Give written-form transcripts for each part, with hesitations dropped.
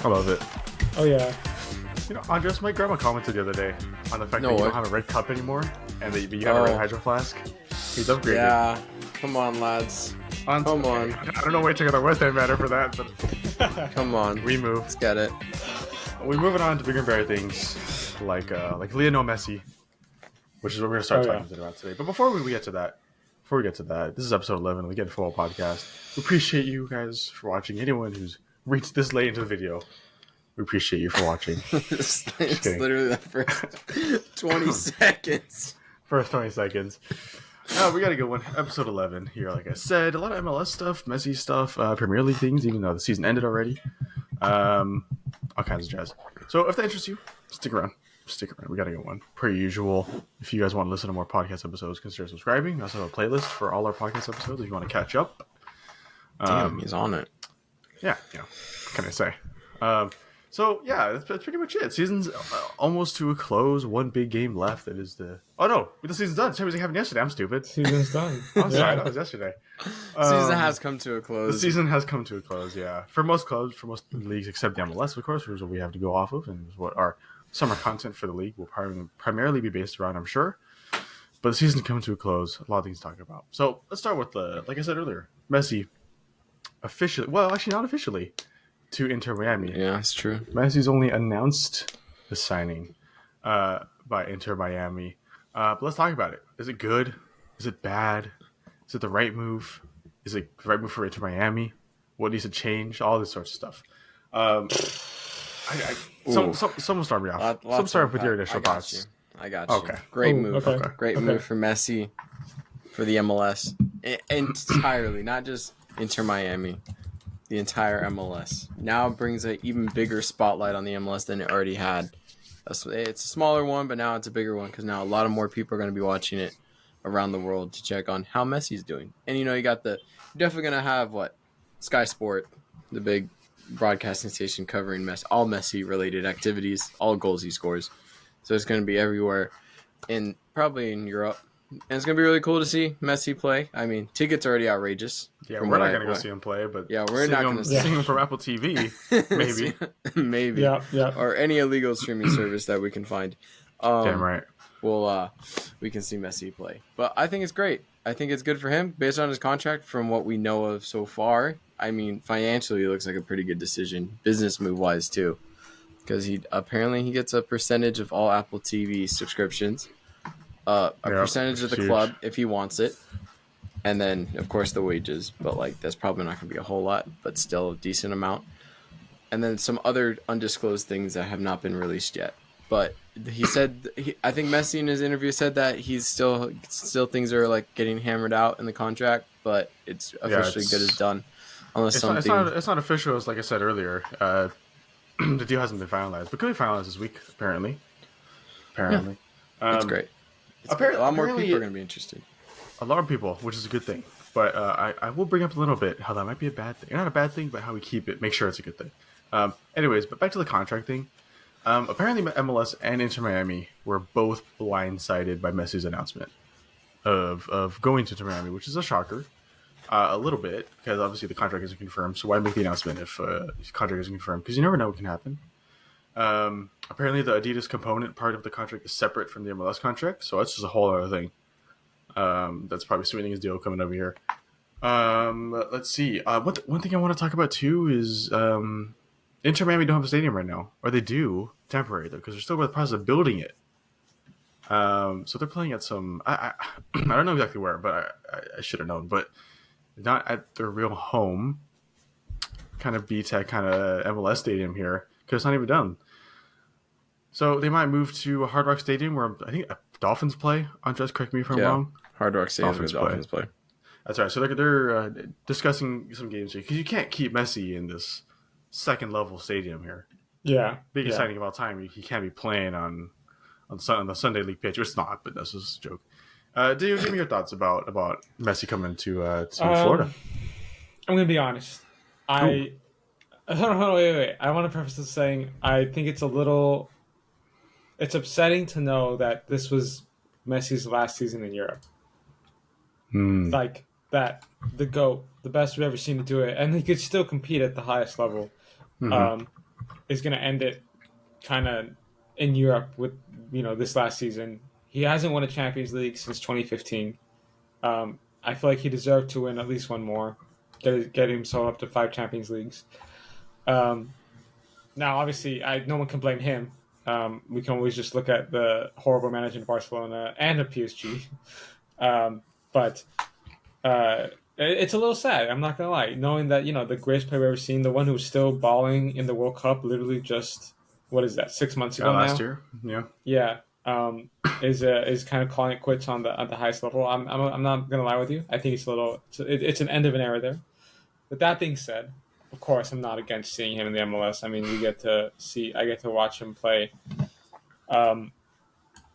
I love it. Oh yeah. Andres, my grandma commented the other day on the fact that you don't have a red cup anymore, and that you have a red hydro flask. He's upgraded. Yeah, come on, lads. Come on. I don't know where to go with that matter for that, but come on. We move. Let's get it. We're moving on to bigger and better things, like Lionel Messi, which is what we're gonna start talking about today. But before we get to that, this is episode 11 of the Get Football podcast. We appreciate you guys for watching. Anyone who's reached this late into the video, we appreciate you for watching. It's literally the first 20 seconds. First 20 seconds. We got a good one. Episode 11 here, like I said. A lot of MLS stuff, Messi stuff, Premier League things, even though the season ended already. All kinds of jazz. So if that interests you, stick around. We got a good one. Per usual, if you guys want to listen to more podcast episodes, consider subscribing. We also have a playlist for all our podcast episodes if you want to catch up. Damn, he's on it. Yeah. What can I say? So yeah, that's pretty much it. Season's almost to a close. One big game left. That is the season's done. Champions League happened yesterday. I'm stupid. Season's done. I'm sorry, that was yesterday. Season has come to a close. The season has come to a close. Yeah, for most clubs, for most leagues except the MLS, of course, which is what we have to go off of, and what our summer content for the league will primarily be based around, I'm sure. But the season's coming to a close. A lot of things to talk about. So let's start with like I said earlier, Messi officially. Well, actually, not officially. To Inter Miami. Yeah, that's true. Messi's only announced the signing by Inter Miami. But let's talk about it. Is it good? Is it bad? Is it the right move? Is it the right move for Inter Miami? What needs to change? All this sort of stuff. Someone start me off. Some start off with your initial thoughts. I got you. Okay. Great move. Okay. Great move for Messi, for the MLS. Entirely, not just Inter Miami. The entire MLS now brings an even bigger spotlight on the MLS than it already had. It's a smaller one, but now it's a bigger one because now a lot of more people are going to be watching it around the world to check on how Messi's doing. And you're definitely going to have Sky Sport, the big broadcasting station covering all Messi related activities, all goals he scores. So it's going to be everywhere, and probably in Europe. And it's going to be really cool to see Messi play. I mean, tickets are already outrageous. Yeah, we're not going to go see him play, but yeah, we're not going to see him from Apple TV, maybe. Maybe. Yeah. Or any illegal streaming service that we can find. Damn right. We can see Messi play. But I think it's great. I think it's good for him based on his contract from what we know of so far. I mean, financially, it looks like a pretty good decision. Business move-wise, too. Because he gets a percentage of all Apple TV subscriptions. A percentage of the club if he wants it, and then of course the wages, but that's probably not going to be a whole lot, but still a decent amount, and then some other undisclosed things that have not been released yet. But he said, I think Messi in his interview said that he's still things are getting hammered out in the contract, but it's officially good as done, unless it's not official. As like I said earlier, the deal hasn't been finalized, but could be finalized this week apparently. That's great. Apparently, a lot more people are going to be interested. A lot of people, which is a good thing. But I will bring up a little bit how that might be a bad thing. Not a bad thing, but how we keep it, make sure it's a good thing. Anyways, but back to the contract thing. Apparently, MLS and Inter Miami were both blindsided by Messi's announcement of going to Inter Miami, which is a shocker. A little bit, because obviously the contract isn't confirmed. So why make the announcement if the contract isn't confirmed? Because you never know what can happen. Apparently the Adidas component part of the contract is separate from the MLS contract, so that's just a whole other thing. That's probably sweetening his deal coming over here. Let's see. One thing I want to talk about too is Inter Miami don't have a stadium right now, or they do temporary though, because they're still in the process of building it. So they're playing at some I don't know exactly where, but I should have known, but not at their real home. Kind of BTEC kind of MLS stadium here, because it's not even done. So they might move to a Hard Rock Stadium where I think Dolphins play. Andres, correct me if I'm wrong. Hard Rock Stadium where Dolphins play. That's right. So they're discussing some games here because you can't keep Messi in this second level stadium here. Yeah. Biggest signing of all time. He can't be playing on the Sunday League pitch. It's not, but that's just a joke. Give me your thoughts about Messi coming to Florida. I'm going to be honest. Wait. I want to preface this saying I think it's upsetting to know that this was Messi's last season in Europe. Like that, the GOAT, the best we've ever seen to do it, and he could still compete at the highest level. is going to end it kind of in Europe with this last season. He hasn't won a Champions League since 2015. I feel like he deserved to win at least one more, get himself up to 5 Champions Leagues. Now, obviously, no one can blame him. We can always just look at the horrible management of Barcelona and of PSG. But it's a little sad. I'm not gonna lie, knowing that the greatest player we've ever seen, the one who was still balling in the World Cup, literally just what is that, 6 months ago last now? year, yeah, yeah, is kind of calling it quits on the highest level. I'm not gonna lie with you. I think it's an end of an era there. With that being said, of course, I'm not against seeing him in the MLS. I mean, I get to watch him play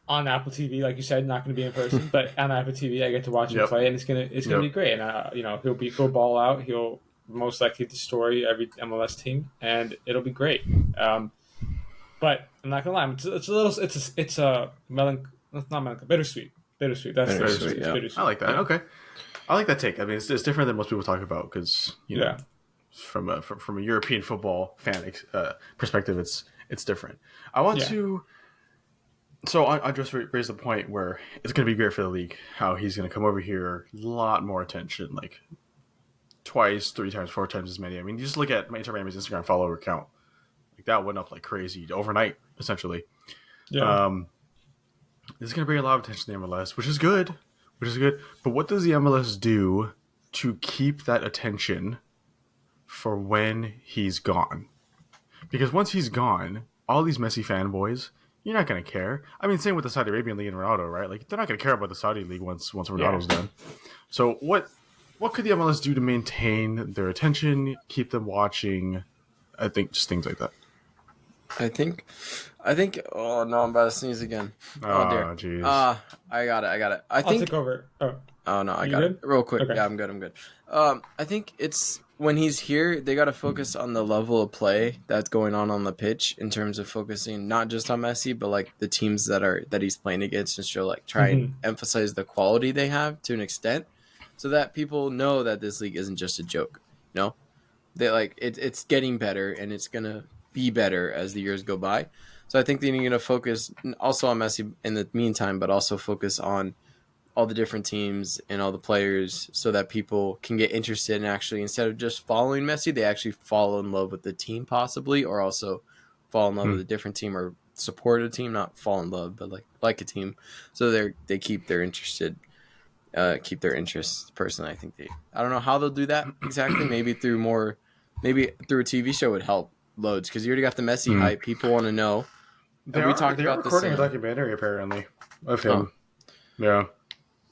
on Apple TV, like you said, not going to be in person, but on Apple TV, I get to watch him play, and it's gonna be great. And he'll ball out. He'll most likely destroy every MLS team, and it'll be great. But I'm not gonna lie, it's a bittersweet. That's Bittersweet, yeah. bittersweet. I like that. Okay, I like that take. I mean, it's different than most people talk about because from a European football fan perspective, it's different. I want to. So I just raised the point where it's going to be great for the league. How he's going to come over here, a lot more attention, like twice, 3 times, 4 times as many. I mean, you just look at Inter Miami's Instagram follower count, like that went up like crazy overnight, essentially. Yeah. This is going to bring a lot of attention to the MLS, which is good. But what does the MLS do to keep that attention for when he's gone? Because once he's gone, all these Messi fanboys, you're not going to care. I mean, same with the Saudi Arabian League and Ronaldo, right? Like, they're not going to care about the Saudi League once Ronaldo's done. So what could the MLS do to maintain their attention, keep them watching? I think just things like that. I think. Oh no, I'm about to sneeze again. Oh dear. Jeez. I got it. I'll take over. Oh no, I got good? it real quick. Okay. Yeah, I'm good. I think it's when he's here, they got to focus on the level of play that's going on the pitch in terms of focusing not just on Messi, but like the teams that he's playing against, and show try and emphasize the quality they have to an extent, so that people know that this league isn't just a joke. They it's getting better, and it's gonna be better as the years go by. So I think they're going to focus also on Messi in the meantime, but also focus on all the different teams and all the players so that people can get interested and actually, instead of just following Messi, they actually fall in love with the team possibly, or also fall in love with a different team or support a team, not fall in love, but like a team. So they keep their interests personally. I think I don't know how they'll do that exactly. Maybe through a TV show would help loads, because you already got the Messi hype. People want to know. They're recording a documentary apparently of him. Yeah.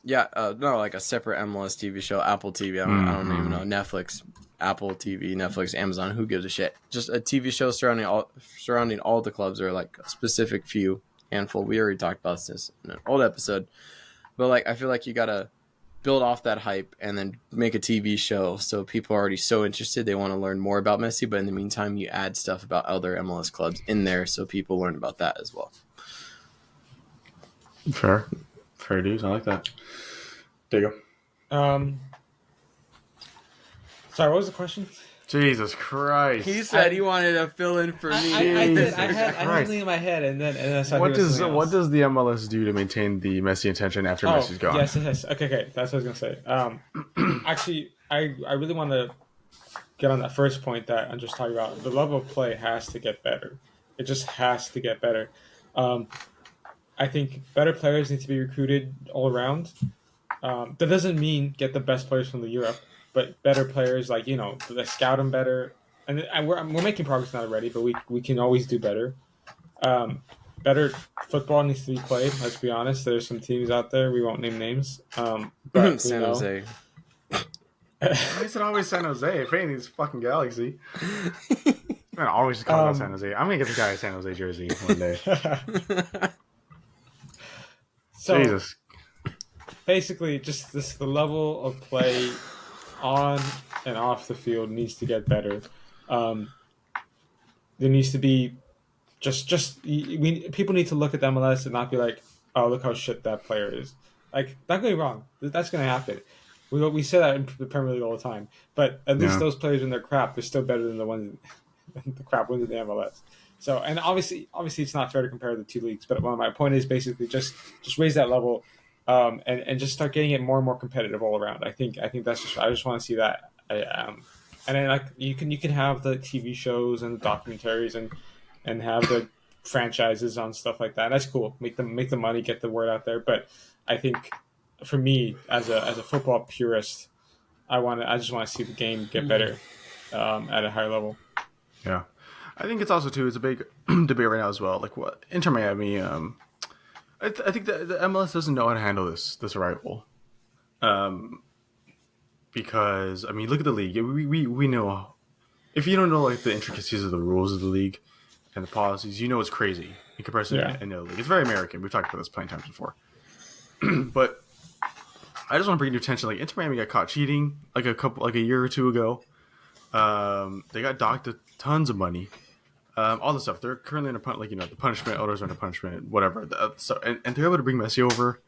Yeah, no, like a separate MLS TV show, Apple TV. I don't even know. Netflix, Apple TV, Netflix, Amazon. Who gives a shit? Just a TV show surrounding all the clubs, or like a specific handful. We already talked about this in an old episode, but I feel like you gotta build off that hype and then make a TV show so people are already so interested they want to learn more about Messi. But in the meantime, you add stuff about other MLS clubs in there so people learn about that as well. Fair dues. I like that. There you go. Sorry, what was the question? Jesus Christ! He said he wanted to fill in for me. I did. I had something in my head, and then I saw. What does the MLS do to maintain the Messi attention after Messi's gone? Yes. Okay. That's what I was gonna say. Actually, I really want to get on that first point that I'm just talking about. The level of play has to get better. It just has to get better. I think better players need to be recruited all around. That doesn't mean get the best players from Europe, but better players, they scout them better. And we're making progress now already, but we can always do better. Better football needs to be played. Let's be honest. There's some teams out there, we won't name names. But San Jose. Why is it always San Jose? If anything, it's fucking Galaxy. Man, always just call out San Jose. I'm gonna get the guy a San Jose jersey one day. So, Jesus. Basically, just the level of play on and off the field needs to get better. There needs to be people need to look at the MLS and not be like, oh, look how shit that player is. Don't get me wrong, that's going to happen. We say that in the Premier League all the time, but at least those players in their crap, they're still better than the ones the crap wins in the MLS. So, and obviously, it's not fair to compare the two leagues. But my point is basically just raise that level, and just start getting it more and more competitive all around. I think that's just I just want to see that. And then like you can have the TV shows and the documentaries and have the franchises on stuff like that. That's cool. Make the money, get the word out there. But I think for me as a football purist, I just want to see the game get better at a higher level. Yeah, I think it's also too. It's a big debate right now as well. Like what Inter Miami. I think the MLS doesn't know how to handle this arrival. Because I mean, look at the league. We know if you don't know like the intricacies of the rules of the league and the policies, you know it's crazy in comparison Yeah. to any other league. It's very American. We've talked about this plenty of times before. But I just want to bring to your attention, like Inter Miami got caught cheating like a year or two ago. They got docked tons of money. All this stuff. They're currently in the punishment. Owners are under punishment. Whatever. And they're able to bring Messi over.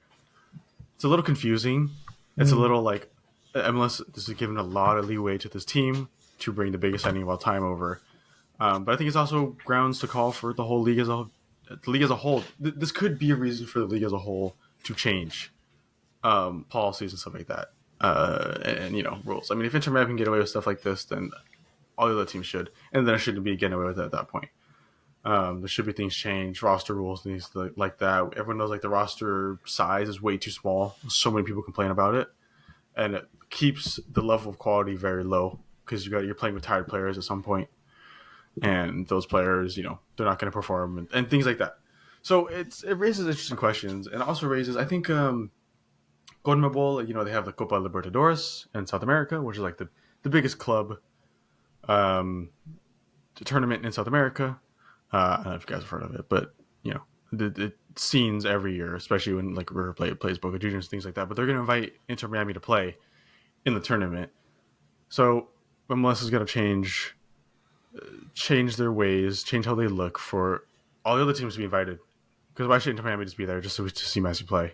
It's a little confusing. It's a little like MLS. This is giving a lot of leeway to this team to bring the biggest signing of all time over. But I think it's also grounds to call for the whole league as a whole. This could be a reason for the league as a whole to change policies and stuff like that, and rules. I mean, if Inter Miami can get away with stuff like this, then all the other teams should, and then it shouldn't be getting away with it at that point. There should be things changed, roster rules, things like that. Everyone knows like the roster size is way too small. So many people complain about it, and it keeps the level of quality very low because you're playing with tired players at some point, and those players, they're not going to perform and things like that. So it raises interesting questions, and also raises, I think, CONMEBOL, they have the Copa Libertadores in South America, which is like the biggest club tournament in South America. I don't know if you guys have heard of it, but the scenes every year, especially when like River Plate plays Boca Juniors, things like that. But they're going to invite Inter Miami to play in the tournament. So MLS is going to change their ways, change how they look for all the other teams to be invited. Because why should Inter Miami just be there just to see Messi play?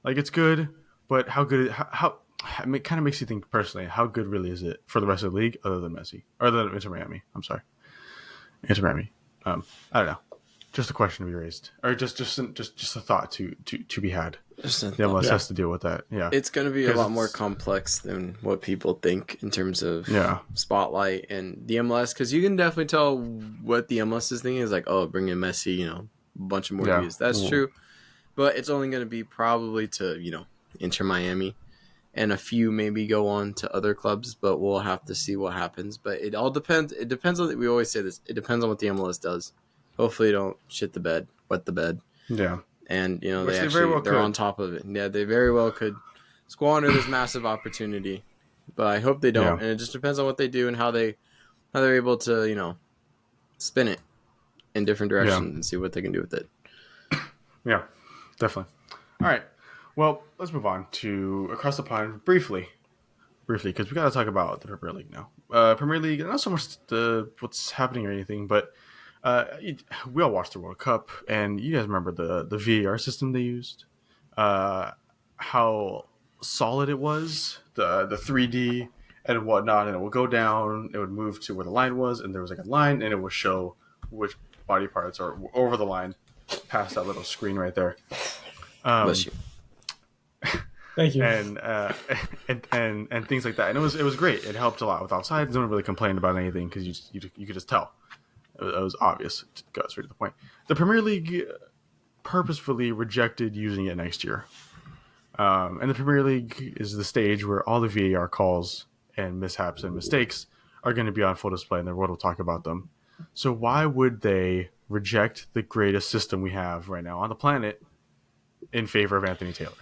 Like, it's good, but how good? How it kind of makes you think personally. How good really is it for the rest of the league, other than Messi, or other than Inter Miami? I'm sorry, Inter Miami. I don't know. Just a question to be raised, or just a thought to be had. The MLS has to deal with that. Yeah, it's going to be a lot more complex than what people think in terms of spotlight and the MLS, because you can definitely tell what the MLS is thinking is like, oh, bring in Messi, a bunch of more views. That's true, but it's only going to be probably to Inter Miami, and a few maybe go on to other clubs, but we'll have to see what happens. But it all depends. It depends on. We always say this. It depends on what the MLS does. Hopefully, they don't wet the bed. Yeah. And they're on top of it. Yeah, they very well could squander this massive opportunity, but I hope they don't. Yeah. And it just depends on what they do and how they're able to spin it in different directions and see what they can do with it. Yeah, definitely. All right. Well, let's move on to across the pond briefly, because we got to talk about the Premier League now. Premier League, not so much what's happening or anything, but we all watched the World Cup, and you guys remember the VAR system they used, how solid it was, the 3D and whatnot, and it would go down, it would move to where the line was, and there was like a line, and it would show which body parts are over the line past that little screen right there. Bless you. Thank you. And things like that, and it was great. It helped a lot with offsides. No one really complained about anything because you could just tell. It was obvious. It got straight to the point. The Premier League purposefully rejected using it next year. And the Premier League is the stage where all the VAR calls and mishaps and mistakes are going to be on full display, and the world will talk about them. So why would they reject the greatest system we have right now on the planet in favor of Anthony Taylor?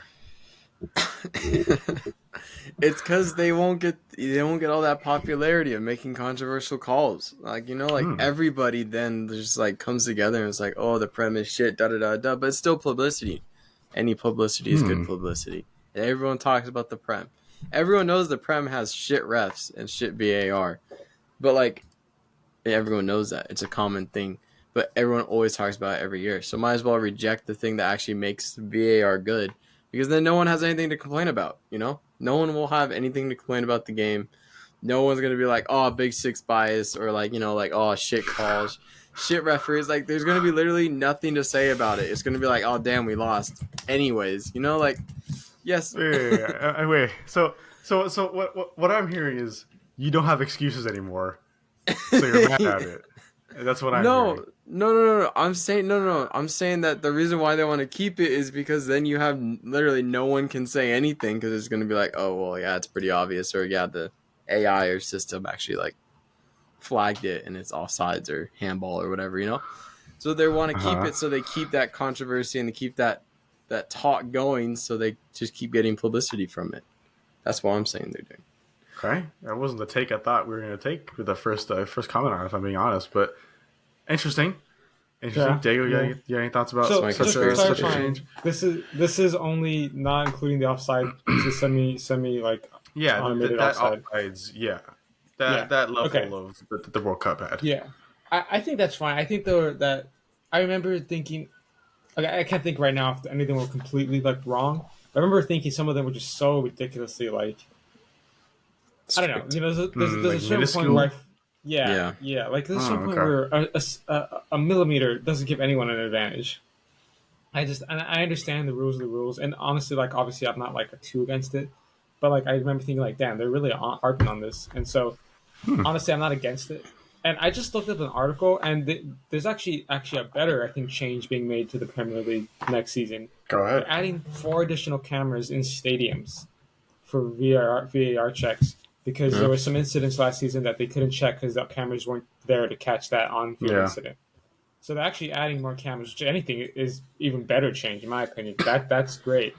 It's because they won't get all that popularity of making controversial calls. Everybody then just comes together and it's like, oh, the Prem is shit, da da da da. But it's still publicity. Any publicity is good publicity. And everyone talks about the Prem. Everyone knows the Prem has shit refs and shit VAR. But everyone knows that. It's a common thing. But everyone always talks about it every year. So might as well reject the thing that actually makes VAR good. Because then no one has anything to complain about, No one will have anything to complain about the game. No one's gonna be like, oh, Big Six bias, or like, like, oh, shit calls, shit referees. Like, there's gonna be literally nothing to say about it. It's gonna be like, oh, damn, we lost. Anyways, like, yes. Wait. So what I'm hearing is you don't have excuses anymore, so you're mad at it. That's what I'm hearing. No. I'm saying no. I'm saying that the reason why they want to keep it is because then you have literally no one can say anything because it's gonna be like, oh, well, yeah, it's pretty obvious, or yeah, the AI or system actually like flagged it and it's offsides or handball or whatever. So they want to keep it, so they keep that controversy and they keep that talk going, so they just keep getting publicity from it. That's what I'm saying they're doing. Okay, that wasn't the take I thought we were going to take with the first comment on it, if I'm being honest. But interesting. Yeah, Diego, yeah. you got any thoughts about So Like just such to a clarify, change? this is only not including the offside. This is semi like automated that offside. offsides, Yeah. that level Okay. of the World Cup had. Yeah, I think that's fine. I think though that I remember thinking, like, I can't think right now if anything were completely like wrong. I remember thinking some of them were just so ridiculously like, I don't know. There's like a certain point minuscule? where Yeah. like there's a certain point okay. where a millimeter doesn't give anyone an advantage. I understand the rules, and honestly, like, obviously I'm not like too against it, but like I remember thinking like, damn, they're really harping on this, and so honestly I'm not against it. And I just looked up an article, and there's actually a better, I think, change being made to the Premier League next season. Go ahead. They're adding 4 additional cameras in stadiums for VAR checks, because there were some incidents last season that they couldn't check because the cameras weren't there to catch that on-field incident. So they're actually adding more cameras, which anything is even better change in my opinion. That's great.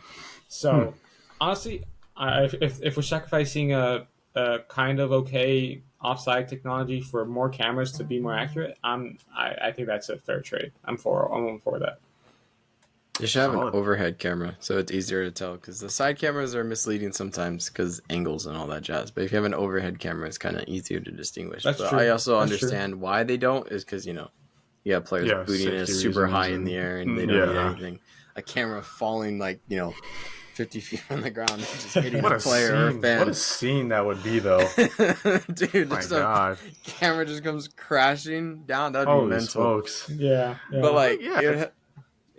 So honestly, if we're sacrificing a kind of okay offside technology for more cameras to be more accurate, I think that's a fair trade. I'm for that. You should have Solid. an overhead camera, so it's easier to tell, because the side cameras are misleading sometimes because angles and all that jazz. But if you have an overhead camera, it's kind of easier to distinguish. That's but true. I also That's understand why they don't, is because, you have players booting it safety super high in reasons the air and and- they don't need yeah. anything. A camera falling like, 50 feet on the ground and just hitting What a player or a scene! fan. What a scene that would be, though. Dude, My just God. a camera just comes crashing down. That'd be Holy mental. smokes! Yeah. But like, Yeah,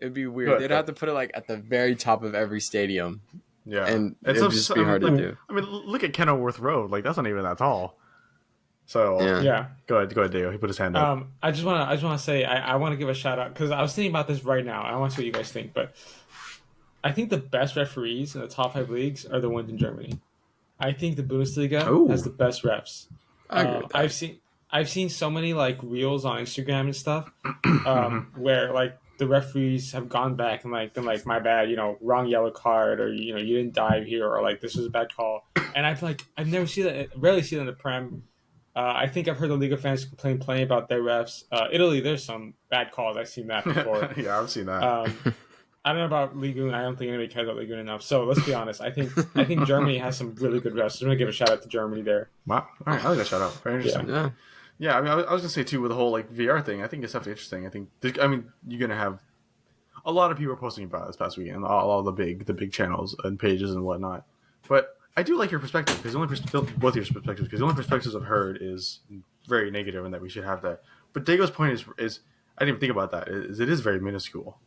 it'd be weird. Go ahead, They'd go have to put it like at the very top of every stadium, Yeah, and it's it'd just be hard to do. I mean, look at Kenilworth Road. Like, that's not even that tall. So Yeah. Go ahead, Diego. He put his hand up. I just want to say I want to give a shout out, because I was thinking about this right now. I want to see what you guys think, but I think the best referees in the top 5 leagues are the ones in Germany. I think the Bundesliga Ooh. has the best refs. I agree with that. I've seen so many like reels on Instagram and stuff, where like the referees have gone back and like been like, my bad, wrong yellow card, or you didn't dive here, or like this was a bad call. And I've never seen that, rarely seen that in the Prem. I think I've heard the Liga fans complain plenty about their refs. Italy, there's some bad calls. I've seen that before. Yeah, I've seen that. I don't know about Ligue 1. I don't think anybody cares about Ligue 1 enough. So let's be honest. I think Germany has some really good refs. I'm gonna give a shout out to Germany there. Wow. All right, I like that shout out. Very interesting. Yeah. Yeah, I mean, I was gonna say too, with the whole like VR thing. I think it's definitely interesting. You're gonna have a lot of people posting about it this past weekend, all the big channels and pages and whatnot. But I do like your perspective, because both your perspectives, because the only perspectives I've heard is very negative, and that we should have that. But Dago's point is I didn't even think about that. It is very minuscule.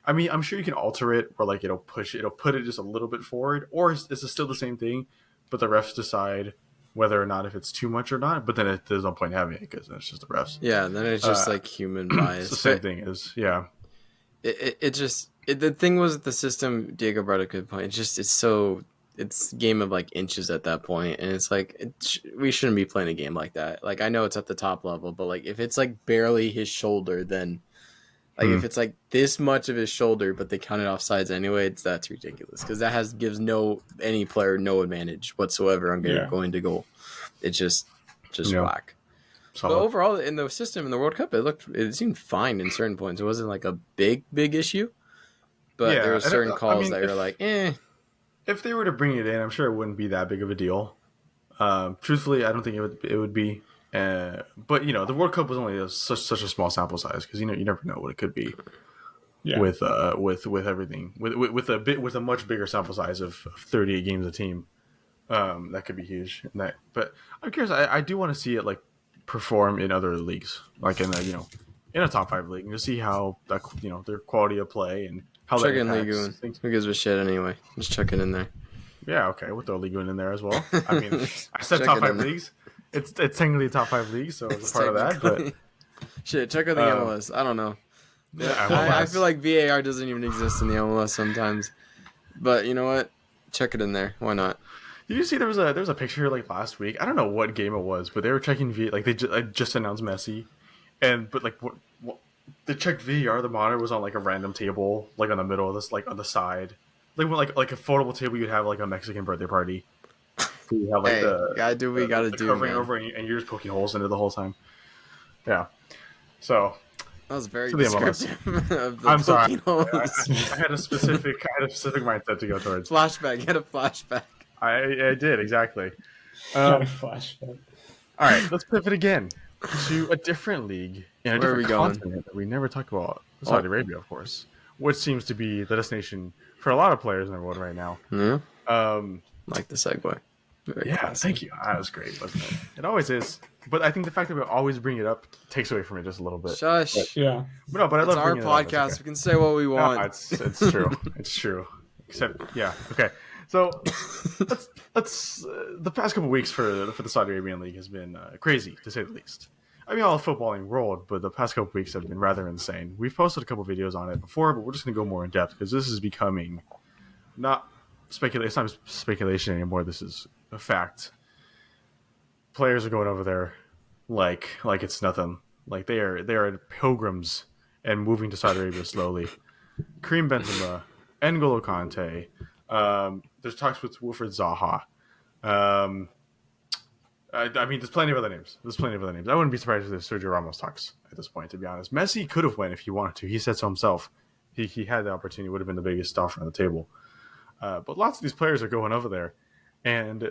I mean, I'm sure you can alter it, or like it'll put it just a little bit forward, or is it still the same thing, but the refs decide whether or not if it's too much or not. But then there's no point having it, because it's just the refs. Yeah, then it's just like human bias. It's the same thing as The thing was with the system. Diego brought a good point. It's a game of like inches at that point, and it's like we shouldn't be playing a game like that. Like, I know it's at the top level, but like if it's like barely his shoulder, then like if it's like this much of his shoulder, but they counted offsides anyway, that's ridiculous, because that gives any player no advantage whatsoever on going to goal. It's just whack. solid. But overall, in the system in the World Cup, it seemed fine in certain points. It wasn't like a big issue, but there were certain calls that were like, eh. If they were to bring it in, I'm sure it wouldn't be that big of a deal. Truthfully, I don't think it would be. But the World Cup was only such a small sample size, because you never know what it could be. Yeah. With everything, with a much bigger sample size of 38 games a team. That could be huge. But I'm curious. I do want to see it like perform in other leagues, like in in a top 5 league, and to see how that their quality of play and how that Check in League impacts One. things. Who gives a shit anyway? Just check it in there. Yeah, okay, we'll throw League One in there as well. I mean, I said Check top it 5 in there. leagues. It's technically a top 5 league, so it's a part of that. But Technically- shit, check out the MLS. I don't know. yeah, I feel like VAR doesn't even exist in the MLS sometimes. But you know what? Check it in there. Why not? did you see there was a picture like last week? I don't know what game it was, but they were checking like they just announced Messi, but like what they checked VAR. The monitor was on like a random table, like on the middle of this, like on the side, like a foldable table you'd have like a Mexican birthday party. So you have like Hey, gotta do what we gotta do, covering man. over, and you're just poking holes into the whole time. Yeah. So That was very To the MLS. descriptive of the I'm sorry. poking holes. I had a specific mindset to go towards. Flashback. Get a flashback. I did exactly. Got a flashback. All right, let's pivot again to a different league in a Where are we different going? continent that we never talk about. Saudi Arabia, of course, which seems to be the destination for a lot of players in the world right now. Yeah. Um, Like the segue. Very yeah, classy. thank you. That was great, wasn't it? It always is. But I think the fact that we always bring it up takes away from it just a little bit. Shush. Yeah. But no, but I It's love our bringing it up. It's podcast. okay. We can say what we No, want. it's true. It's true. Except, yeah, okay. So, let's the past couple weeks for the Saudi Arabian League has been crazy to say the least. I mean, all the footballing world, but the past couple weeks have been rather insane. We've posted a couple videos on it before, but we're just gonna go more in depth because this is becoming not speculation. It's not speculation anymore. This is a fact. Players are going over there like it's nothing. Like they are pilgrims and moving to Saudi Arabia slowly. Karim Benzema, N'Golo Kante. There's talks with Wilfred Zaha. I mean, there's plenty of other names. I wouldn't be surprised if there's Sergio Ramos talks at this point, to be honest. Messi could have went if he wanted to. He said so himself. He had the opportunity. Would have been the biggest offer on the table. But lots of these players are going over there, and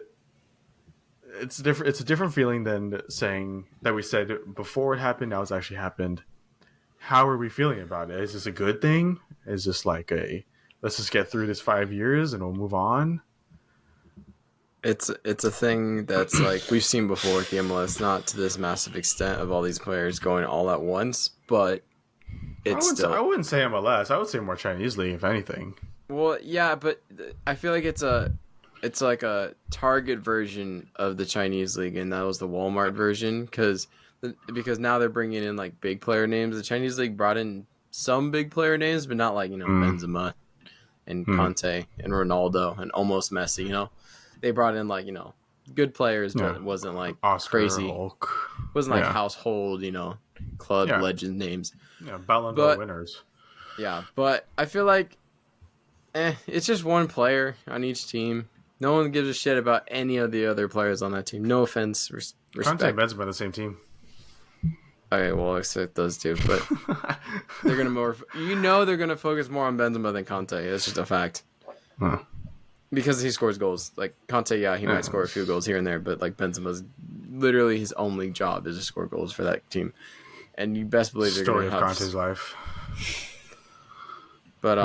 it's different. It's a different feeling than saying that we said before it happened. Now it's actually happened. How are we feeling about it? Is this a good thing? Is this like let's just get through this 5 years and we'll move on? It's a thing that's like we've seen before with the MLS, not to this massive extent of all these players going all at once, but it's I wouldn't say MLS. I would say more Chinese league, if anything. well, yeah, but I feel like it's like a Target version of the Chinese league, and that was the Walmart version because now they're bringing in like big player names. The Chinese league brought in some big player names, but not like Benzema and Conte and Ronaldo and almost Messi. They brought in like good players, but it wasn't like Oscar, crazy. Hulk. Wasn't like household club Yeah. legend names. Yeah, Ballon d'Or winners. Yeah, but I feel like it's just one player on each team. No one gives a shit about any of the other players on that team. No offense, respect. Conte and Benzema are the same team. Okay, well, except those two, but they're gonna they're gonna focus more on Benzema than Conte. It's just a fact. Huh. Because he scores goals. Like Conte, he might score a few goals here and there, but like Benzema's literally his only job is to score goals for that team. And you best believe they're Story gonna of have Conte's life. But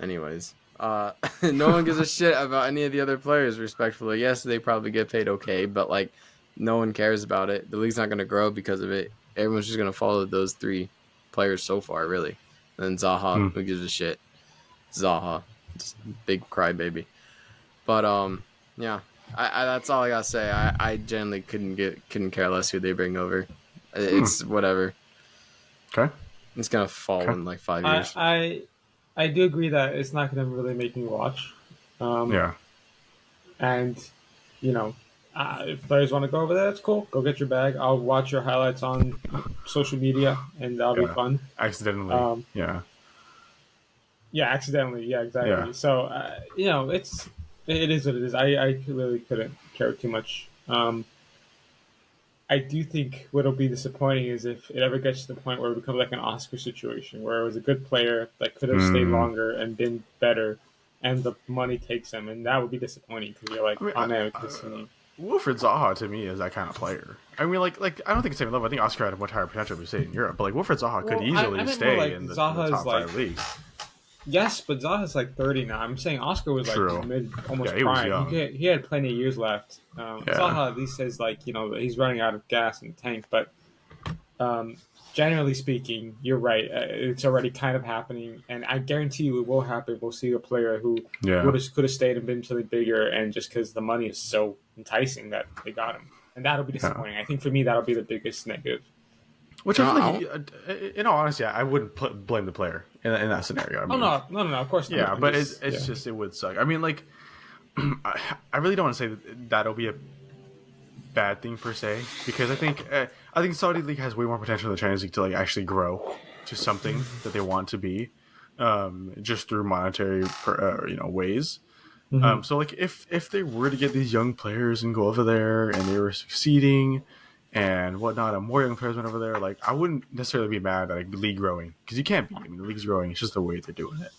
anyways, no one gives a shit about any of the other players. Respectfully, yes, they probably get paid okay, but like no one cares about it. The league's not going to grow because of it. Everyone's just going to follow those three players so far, really. And then Zaha, who gives a shit? Zaha, just big crybaby. But yeah, I that's all I gotta say. I generally couldn't care less who they bring over. It's whatever. Okay. It's gonna fall in like 5 years. I do agree that it's not going to really make me watch. Yeah. And, if players want to go over there, that's cool. Go get your bag. I'll watch your highlights on social media, and that'll be fun. Accidentally. Yeah. Yeah, accidentally. Yeah, exactly. Yeah. So, it is what it is. I really couldn't care too much. I do think what'll be disappointing is if it ever gets to the point where it becomes like an Oscar situation where it was a good player that could have stayed longer and been better, and the money takes him, and that would be disappointing because you're like, oh man, this is Wilfred Zaha to me is that kind of player. I mean, like I don't think it's the same level. I think Oscar had a much higher potential to stay in Europe, but like Wilfred Zaha could easily I meant stay more like in the Zaha top is like, 5 leagues. Yes, but Zaha's like 30 now. I'm saying Oscar was like True. mid, almost Yeah, he was prime. young. He had plenty of years left. Yeah. Zaha at least says like he's running out of gas in the tank. But um, generally speaking, you're right. It's already kind of happening, and I guarantee you it will happen. We'll see a player who Yeah. could have stayed and been something bigger, and just because the money is so enticing that they got him, and that'll be Yeah. disappointing. I think for me that'll be the biggest negative. Which No, I I feel like, in all honesty, I wouldn't blame the player in that scenario. I Oh mean, no, of course not. yeah, I'm but just, it's yeah. just it would suck. I mean, like, I really don't want to say that that'll be a bad thing per se, because I think Saudi League has way more potential than the Chinese League to like actually grow to something that they want to be, just through monetary ways. Mhm. So like if they were to get these young players and go over there and they were succeeding and whatnot, and more young players went over there, like I wouldn't necessarily be mad at a league growing, because you can't be. I mean, the league's growing. It's just the way they're doing it.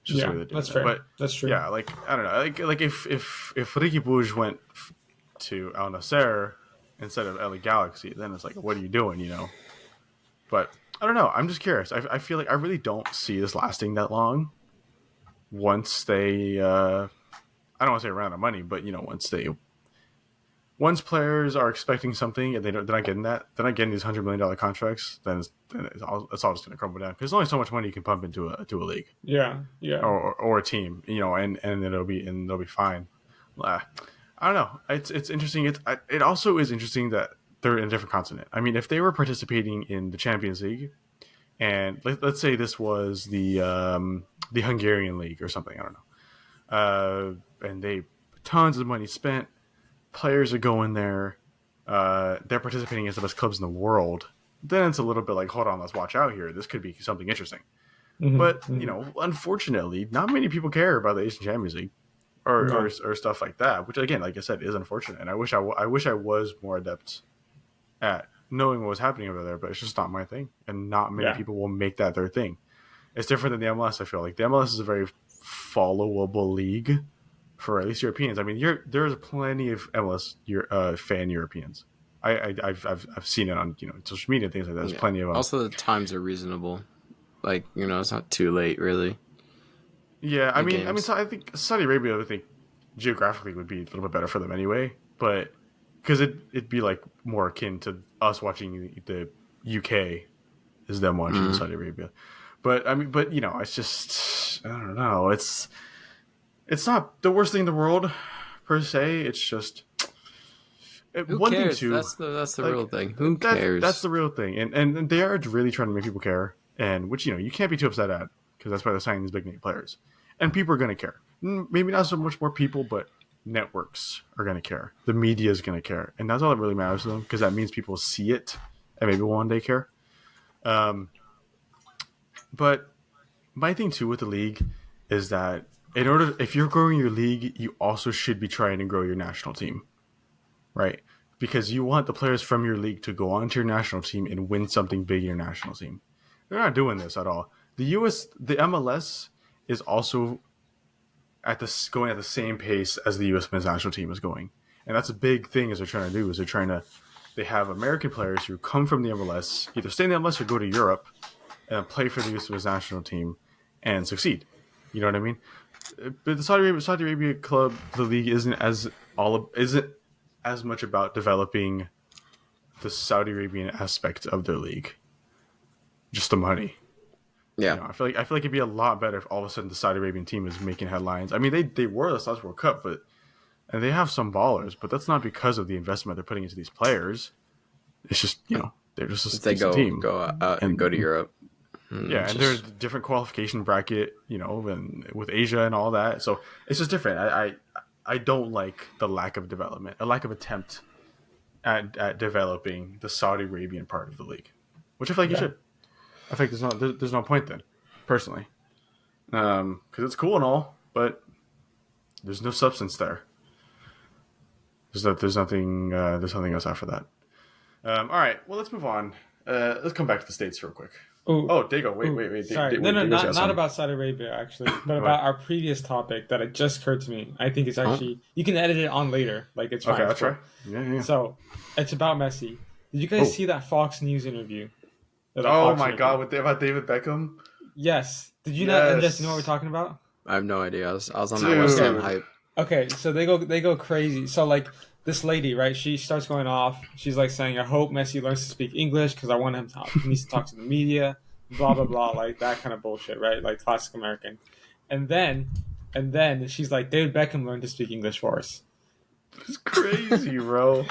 It's just the Yeah, way they're doing that's it. fair. But That's true. yeah, like I don't know, like if Ricky Bouge went to Al Nasser instead of LA Galaxy, then it's like, what are you doing, you know? But I don't know. I'm just curious. I feel like I really don't see this lasting that long. Once they, I don't want to say run out of money, but you know, once players are expecting something and they're not getting that, they're not getting these $100 million contracts, then it's all just going to crumble down, because there's only so much money you can pump into a league Yeah, yeah. or a team, you know, and they'll be fine. I don't know. It's interesting. It also is interesting that they're in a different continent. I mean, if they were participating in the Champions League, and let's say this was the Hungarian league or something, I don't know, and they tons of money spent, players are going there, they're participating as the best clubs in the world. Then it's a little bit like, hold on, let's watch out here. This could be something interesting. Hmm. But you know, unfortunately, not many people care about the Asian Champions League or stuff like that. Which again, like I said, is unfortunate. And I wish I was more adept at knowing what was happening over there. But it's just not my thing, and not many Yeah. people will make that their thing. It's different than the MLS. I feel like the MLS is a very followable league for at least Europeans. I mean, there's plenty of MLS fan Europeans. I've seen it on social media and things like that. There's Yeah. plenty of them. Also, the times are reasonable. Like, it's not too late, really. Yeah, The I mean, games. so I think Saudi Arabia, I think geographically would be a little bit better for them anyway, but because it'd be like more akin to us watching the UK is them watching Saudi Arabia. But I mean, but it's just I don't know. It's not the worst thing in the world per se. It's just Who one cares? thing too. That's the Like, real thing. Who cares? That's the real thing, and they are really trying to make people care, and which you can't be too upset at, because that's why they're signing these big name players, and people are going to care. Maybe not so much more people, but networks are going to care. The media is going to care, and that's all that really matters to them, because that means people see it and maybe one day care. But my thing too with the league is that if you're growing your league, you also should be trying to grow your national team, right? Because you want the players from your league to go on to your national team and win something big in your national team. They're not doing this at all. The MLS is also going at the same pace as the U.S. men's national team is going, and that's a big thing. Is they're trying to do is they have American players who come from the MLS, either stay in the MLS or go to Europe and play for the U.S. men's national team and succeed. You know what I mean? But the Saudi Arabia club, the league isn't as much about developing the Saudi Arabian aspect of their league, just the money. Yeah. I feel like it'd be a lot better if all of a sudden the Saudi Arabian team is making headlines. I mean, they were the last World Cup, and they have some ballers, but that's not because of the investment they're putting into these players. It's just they're just a If they decent team. go out and go to Europe. Yeah, and there's a different qualification bracket, and with Asia and all that. So it's just different. I don't like the lack of development, a lack of attempt at developing the Saudi Arabian part of the league, which I feel like you should. I think there's no point then, personally, because it's cool and all, but there's no substance there. There's nothing else after that. All right, well, let's move on. Let's come back to the States real quick. Oh, Dago, wait. Sorry, not about Saudi Arabia actually, but about our previous topic that it just occurred to me. I think it's actually you can edit it on later, like it's fine. Okay, I'll try. Yeah. So it's about Messi. Did you guys see that Fox News interview? Oh my God, about David Beckham? Yes. Did you not Yes. just know what we're talking about? I have no idea. I was on that Dude. West Ham hype. Okay, so they go crazy. So like this lady, right? She starts going off. She's like saying, "I hope Messi learns to speak English because I want him to. He needs to talk to the media." Blah blah blah, like that kind of bullshit, right? Like classic American. And then she's like, "David Beckham learned to speak English for us." It's crazy, bro.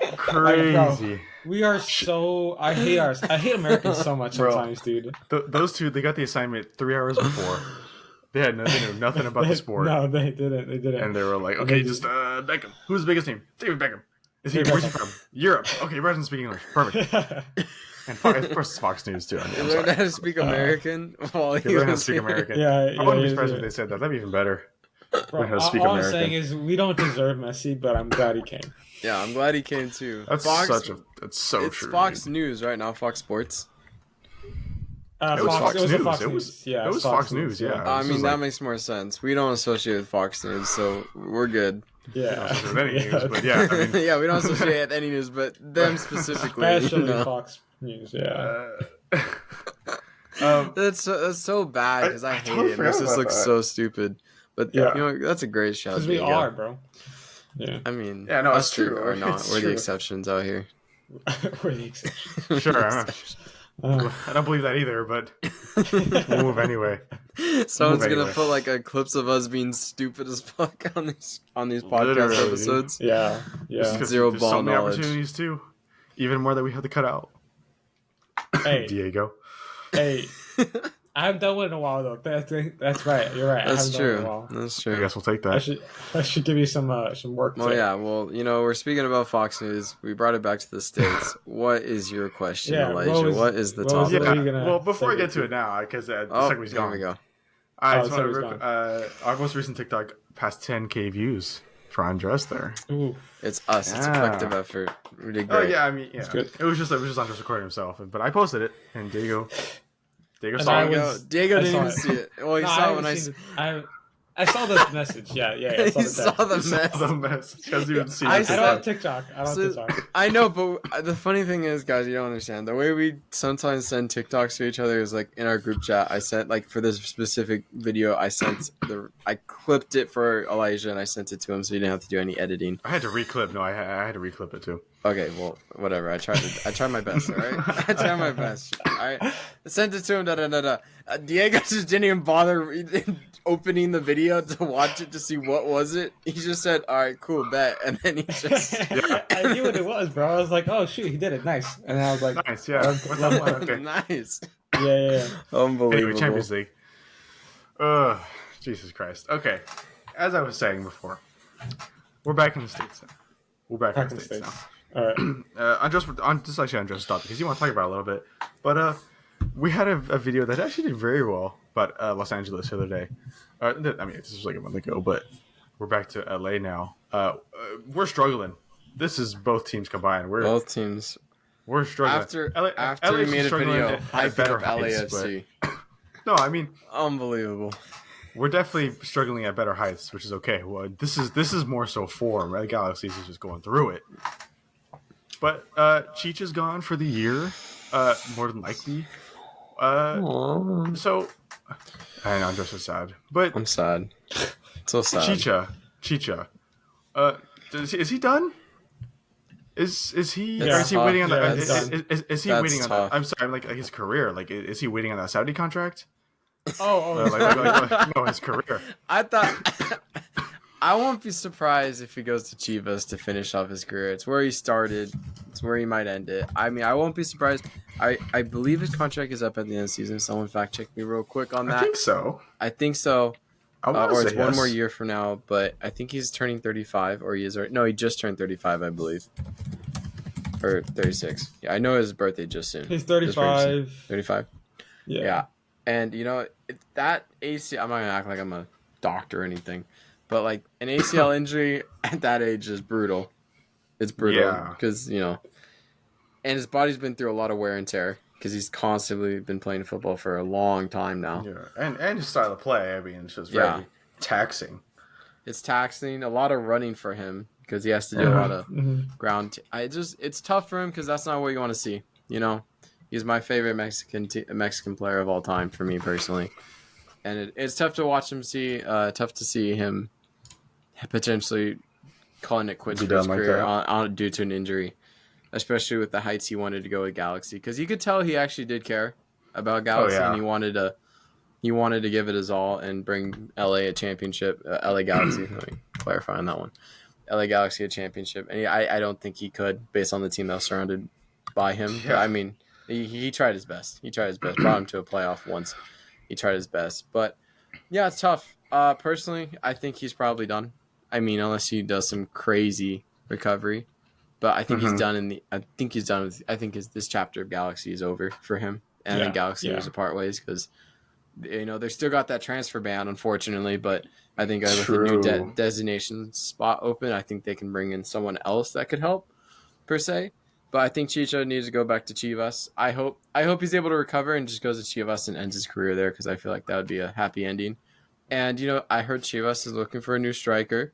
Like, Crazy. bro, we are so. I hate Americans so much Bro. sometimes, dude. Those two, they got the assignment 3 hours before. They knew nothing about the sport. No, they didn't. They didn't. And they were like, And okay, they just Beckham. Who's the biggest name? David Beckham. David Where's he Beckham. from? Europe. Okay, he doesn't speak English. Perfect. And of course, it's Fox News too. I mean, He I'm learned sorry. how to speak American while He he learned how to was speak here. American. Yeah, I wouldn't be yeah, surprised yeah. if they said that. That'd be even better. Bro, Learn how to speak all I'm American. saying is we don't deserve Messi, but I'm glad he came. Yeah, I'm glad he came too. That's so it's true. Fox dude. News right now, Fox Sports. It was Fox It was a News. Fox It News. was- Yeah, it was Fox News, yeah. I This mean, is that like- makes more sense. We don't associate with Fox News, so we're good. Yeah. I don't know if there's any news, but yeah, I mean, Yeah, we don't associate with any news, but them specifically. Especially you know. Fox News. Yeah. That's so bad because I hate totally it. It makes forgot us about look that. so stupid. But Yeah. you know, that's a great shout. Because we Diego. are, bro. Yeah. I mean, Yeah, no, us it's two true. Are not. It's We're true. the exceptions out here. We're the exception. sure. Uh, I don't believe that either, but we'll move anyway. Someone's Move gonna anyway. put like a clips of us being stupid as fuck on these podcast Literally, dude. episodes. yeah. Just Yeah. 'cause Zero there's ball so many knowledge. opportunities too. Even more that we have to cut out. Hey. Diego. Hey. I haven't done one in a while though. That's right. You're right. I That's haven't done it in true. a while. That's I true. guess we'll take I that. should give you some work. Well, to- yeah. Well, you know, we're speaking about Fox News. We brought it back to the states. What is your question, Yeah, Elijah? What is the what was topic? it? Yeah. What are you gonna Well, before I segue get to to? it now, because the Oh, segment's here gone. we go. I Oh, just the want to segment's our most recent TikTok passed 10K views for Andres there. Ooh. It's us. It's a Yeah. collective effort. We did Oh great. yeah, I mean, yeah, good. it was just Andres recording himself, but I posted it, and Diego And saw I it. was- Diego I didn't saw even it. see it. Well, he No, saw it when haven't seen it. I saw the message. Yeah. I he saw the saw text. the Saw mess. the message. He hasn't even seen I it. I don't have said- TikTok. I don't So- have TikTok. I know, but the funny thing is, guys, you don't understand. The way we sometimes send TikToks to each other is like in our group chat. I sent like for this specific video, I clipped it for Elijah and I sent it to him, so he didn't have to do any editing. I had to reclip. No, I had to reclip it too. Okay, well, whatever. I tried my best. All right, I tried my best. All right, I sent it to him. Diego just didn't even bother opening the video to watch it to see what was it. He just said, "All right, cool, bet," and then he just. Yeah. I knew what it was, bro. I was like, "Oh shoot, he did it, nice!" And I was like, Nice, yeah. Love- What's love that one? that. Okay. Nice. "Yeah." Unbelievable. Anyway, Champions League. Jesus Christ. Okay, as I was saying before, we're back in the States now. We're back in the States now. All right. This is actually Andres' topic because you want to talk about it a little bit. But we had a video that actually did very well about Los Angeles the other day. I mean, this was like a month ago, but we're back to LA now. We're struggling. This is both teams combined. Both teams. We're struggling. After we LA's made a struggling video at hyping better up heights, LAFC. but- No, I mean Unbelievable. we're definitely struggling at better heights, which is okay. Well, this is more so form. Right? Galaxy's is just going through it. But Cheech is gone for the year, more than likely. So I know I'm just so sad, but I'm sad. So sad. Chicha, is he done? Is he? That's Or is he tough. waiting on Yeah, that? it's Is he That's waiting on tough. that? I'm sorry, like his career. Like, is he waiting on that Saudi contract? Oh. No, his career. I thought I won't be surprised if he goes to Chivas to finish off his career. It's where he started. It's where he might end it. I mean, I won't be surprised. I believe his contract is up at the end of the season. Someone fact check me real quick on that. I think so. I think so. I want to Or say it's one yes. more year from now, but I think he's turning 35, or he is. No, he just turned 35, I believe, or 36. Yeah, I know his birthday just soon. He's Just very soon. 35. 35. Yeah. And you know that ACL. I'm not gonna act like I'm a doctor or anything, but like an ACL injury at that age is brutal. It's brutal Yeah. because you know, and his body's been through a lot of wear and tear because he's constantly been playing football for a long time now. Yeah, and his style of play. I mean, it's just very taxing. It's taxing, a lot of running for him because he has to do a lot of Mhm. ground. It's tough for him because that's not what you want to see. You know, He's my favorite Mexican player of all time for me personally, and it's tough to watch him tough to see him potentially calling it quits Be for his done like career that. on due to an injury, especially with the heights he wanted to go with Galaxy, because you could tell he actually did care about Oh Galaxy, and yeah. he wanted to give it his all and bring LA a championship. LA Galaxy. Let me clarify on that one. LA Galaxy a championship, and I don't think he could based on the team that was surrounded by him. But Yeah. I mean, he tried his best. He tried his best. Brought him to a playoff once. He tried his best, but yeah, it's tough. Personally, I think he's probably done. I mean, unless he does some crazy recovery, but I think he's Mhm. done. I think he's done. This chapter of Galaxy is over for him, and I think Galaxy was to part ways because they still got that transfer ban, unfortunately, but I think with a new True. designation spot open, I think they can bring in someone else that could help per se. But I think Chicho needs to go back to Chivas. I hope he's able to recover and just goes to Chivas and ends his career there, because I feel like that would be a happy ending. And I heard Chivas is looking for a new striker.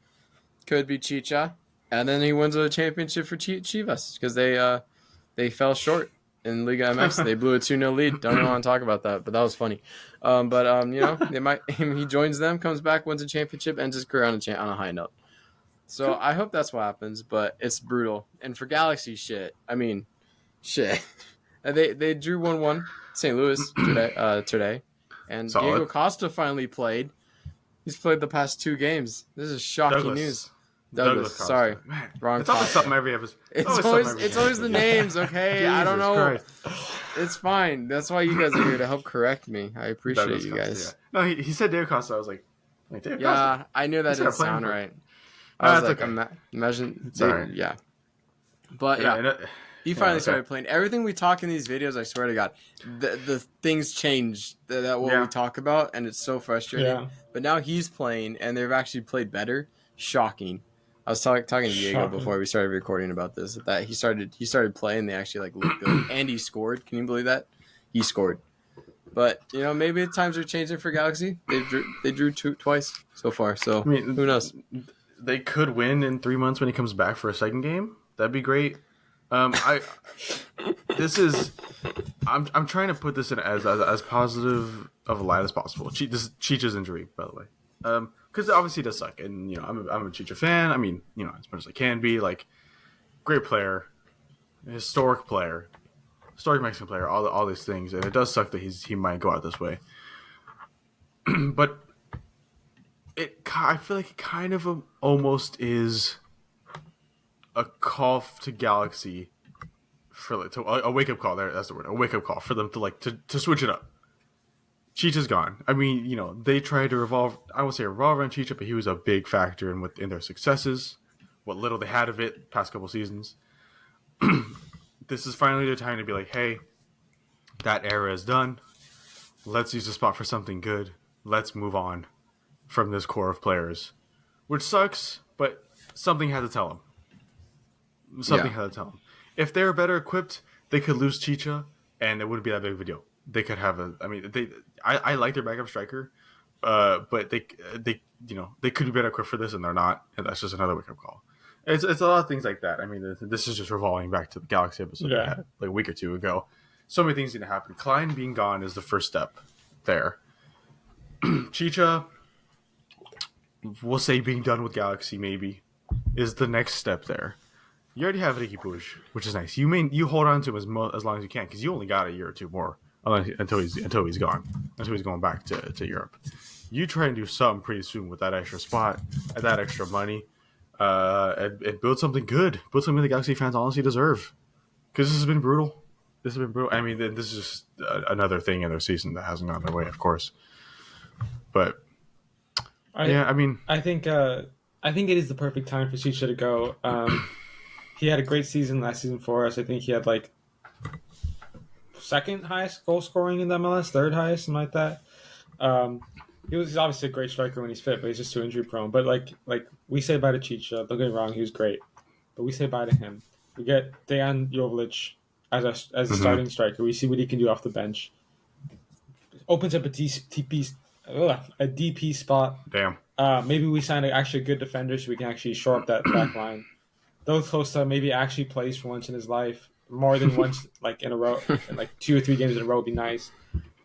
Could be Chicha, and then he wins a championship for Chivas because they fell short in Liga MX. They blew a 2-0 lead. Don't even want to talk about that, but that was funny. They might. He joins them, comes back, wins a championship, ends his career on a high note. So I hope that's what happens, but it's brutal. And for Galaxy, I mean, they drew 1-1 St. Louis today, and Solid. Diego Costa finally played. He's played the past 2 games. This is shocking news. Douglas, Costa. sorry. Man, Wrong it's always Costa. something every episode. It's always the names, okay? I don't know. Christ. It's fine. That's why you guys are here to help correct me. I appreciate Douglas you Costa, guys. yeah. No, he said Diego Costa. I was like Diego Costa. Yeah, I knew that He's didn't gotta play sound him. right. No, I was that's like, okay. imagine. It's all right. Yeah. But yeah, he finally okay. started playing. Everything we talk in these videos, I swear to God, the things change that what we talk about, and it's so frustrating. Yeah. But now he's playing, and they've actually played better. Shocking. I was talking to Diego before we started recording about this. That he started playing. They actually looked good, and he scored. Can you believe that? He scored. But maybe times are changing for Galaxy. They drew twice so far. So I mean, who knows? They could win in 3 months when he comes back for a second game. That'd be great. I'm trying to put this in as positive of a light as possible. This is Chicha's injury, by the way, because obviously it does suck, and I'm a Chicha fan. I mean, as much as I can be, like, great player, historic Mexican player, all these things, and it does suck that he might go out this way. But I feel like it kind of almost is a call to Galaxy for a wake up call. That's the word. A wake up call for them to switch it up. Chicha's gone. I mean, they tried to revolve. I won't say revolve around Chicha, but he was a big factor in their successes. What little they had of it past couple seasons. This is finally the time to be like, hey, that era is done. Let's use the spot for something good. Let's move on from this core of players, which sucks, but something had to tell them. Had to tell them. If they were better equipped, they could lose Chicha, and it wouldn't be that big of a deal. They could have I like their backup striker, but they could be better equipped for this, and they're not, and that's just another wake up call. It's a lot of things like that. I mean, this is just revolving back to the Galaxy episode we had like a week or two ago. So many things need to happen. Klein being gone is the first step there. Chicha, we'll say being done with Galaxy maybe, is the next step there. You already have Ricky Puig, which is nice. You hold on to him as long as you can, because you only got a year or two more until he's gone, until he's going back to Europe. You try and do something pretty soon with that extra spot and that extra money, and build something good. Build something the Galaxy fans honestly deserve, because this has been brutal. I mean, this is just another thing in their season that hasn't gone their way, of course. But I think it is the perfect time for Chicha to go. He had a great season last season for us. I think he had like second highest goal scoring in the MLS, third highest, something like that. He's obviously a great striker when he's fit, but he's just too injury prone. But like we say bye to Chicha. Don't get me wrong, he was great, but we say bye to him. We get Dejan Jovic as a starting striker. We see what he can do off the bench. Opens up a DP spot. damn. Maybe we sign actually a good defender so we can actually shore up that back line. Those close to maybe actually plays for once in his life. more than once, like in a row, like 2 or 3 games in a row would be nice.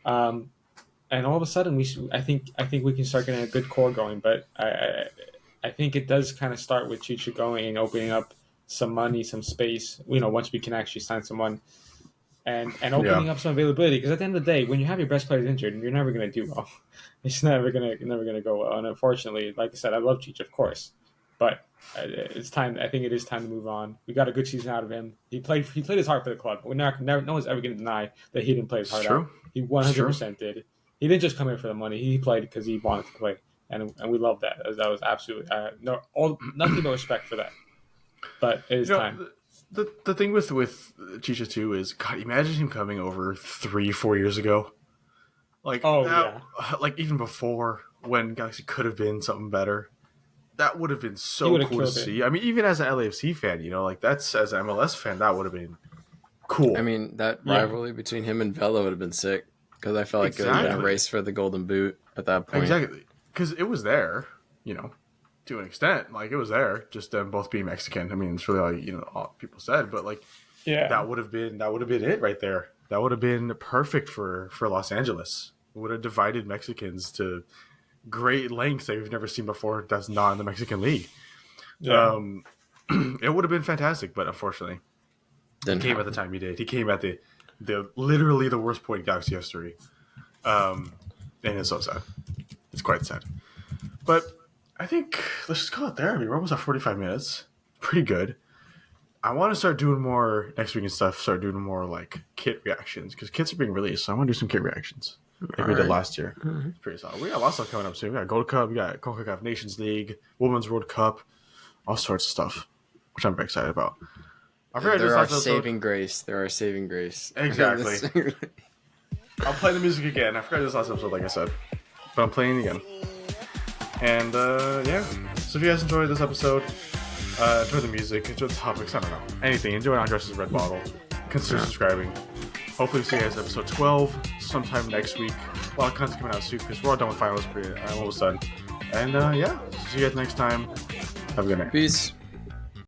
And all of a sudden, I think we can start getting a good core going. But I think it does kind of start with Chicha going and opening up some money, some space. Once we can actually sign someone and opening up some availability. Because at the end of the day, when you have your best players injured, you're never going to do well. It's never gonna go well. And unfortunately, like I said, I love Cheech, of course, but it's time. I think it is time to move on. We got a good season out of him. He played his heart for the club. No one's ever going to deny that he didn't play his heart out. He 100% did. He didn't just come here for the money. He played because he wanted to play, and we love that. That was absolutely nothing but respect for that. But it is time. The thing with Chicha too is, God, imagine him coming over 3-4 years ago. Like, like even before, when Galaxy could have been something better, that would have been so cool to see. I mean, even as an LAFC fan, like that's, as an MLS fan, that would have been cool. I mean, that rivalry between him and Vela would have been sick, because I felt like it would have been a race for the Golden Boot at that point. Exactly, because it was there, to an extent. Like, it was there, just them both being Mexican. I mean, it's really all people said, but like, that would have been it right there. That would have been perfect for Los Angeles. It would have divided Mexicans to great lengths that we've never seen before. That's not in the Mexican League. Yeah. It would have been fantastic, but unfortunately, he came at the time he did. He came at the literally the worst point in Galaxy history, and it's so sad. It's quite sad. But I think let's just call it there. I mean, we're almost at 45 minutes. Pretty good. I want to start doing more next week and stuff. Start doing more like kit reactions, because kits are being released. So I want to do some kit reactions like we did last year. It's pretty solid. We got lots of stuff coming up soon. We got Gold Cup, we got CONCACAF Nations League, Women's World Cup, all sorts of stuff, which I'm very excited about. There are saving grace. Exactly. I'll play the music again. I forgot this last episode, like I said, but I'm playing again. And so if you guys enjoyed this episode, enjoy the music, enjoy the topics, I don't know, anything, enjoy Andres' Red Bottle, consider subscribing. Hopefully see you guys episode 12 sometime next week. A lot of content coming out soon, because we're all done with finals. I'm almost done. And see you guys next time. Have a good night. Peace.